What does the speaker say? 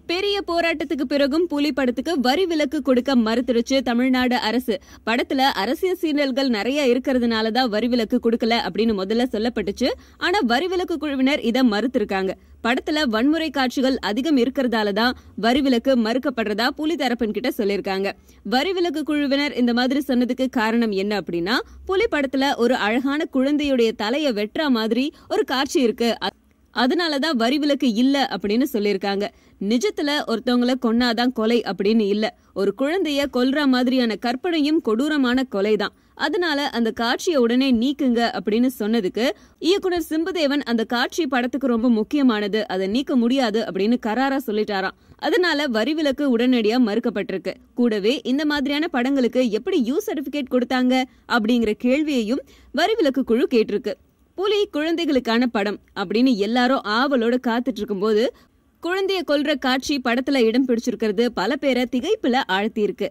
பெரிய போராட்டத்துக்கு பிறகும் புலி படத்துக்கு வரி விலக்கு கொடுக்க மறுத்துருச்சு தமிழ்நாடு அரசு. படத்துல அரசியல் சீண்டல்கள் நிறைய இருக்கிறதுனாலதான் வரி விலக்கு கொடுக்கல அப்படின்னு முதல்ல சொல்லப்பட்டுச்சு. ஆனா வரி விலக்கு குழுவினர் இதை மறுத்திருக்காங்க. படத்துல வன்முறை காட்சிகள் அதிகம் இருக்கிறதாலதான் வரி விலக்கு மறுக்கப்படுறதா புலி தரப்பின் கிட்ட சொல்லிருக்காங்க. வரி விலக்கு குழுவினர் இந்த மாதிரி சொன்னதுக்கு காரணம் என்ன அப்படின்னா, புலி படத்துல ஒரு அழகான குழந்தையுடைய தலைய வெட்டுற மாதிரி ஒரு காட்சி இருக்கு, அதனாலதான் வரி விலக்கு இல்ல அப்படின்னு சொல்லிருக்காங்க. நிஜத்துல ஒருத்தவங்கள கொன்னாதான் கொலை அப்படின்னு இல்ல, ஒரு குழந்தைய கொல்ற மாதிரியான கற்பனையும் கொடூரமான கொலைதான். அதனால அந்த காட்சியை உடனே நீக்குங்க அப்படின்னு சொன்னதுக்கு இயக்குனர் சிம்புதேவன் அந்த காட்சி படத்துக்கு ரொம்ப முக்கியமானது, அதை நீக்க முடியாது அப்படின்னு கராரா சொல்லிட்டாராம். அதனால வரி விலக்கு உடனடியா மறுக்கப்பட்டிருக்கு. கூடவே இந்த மாதிரியான படங்களுக்கு எப்படி யூ சர்டிபிகேட் கொடுத்தாங்க அப்படிங்கிற கேள்வியையும் வரி விலக்கு குழு கேட்டிருக்கு. புலி குழந்தைகளுக்கான படம் அப்படின்னு எல்லாரும் ஆவலோட காத்துட்டு இருக்கும் போது குழந்தைய கொல்ற காட்சி படத்துல இடம் பிடிச்சிருக்கிறது பல பேரை திகைப்புல ஆழ்த்தி இருக்கு.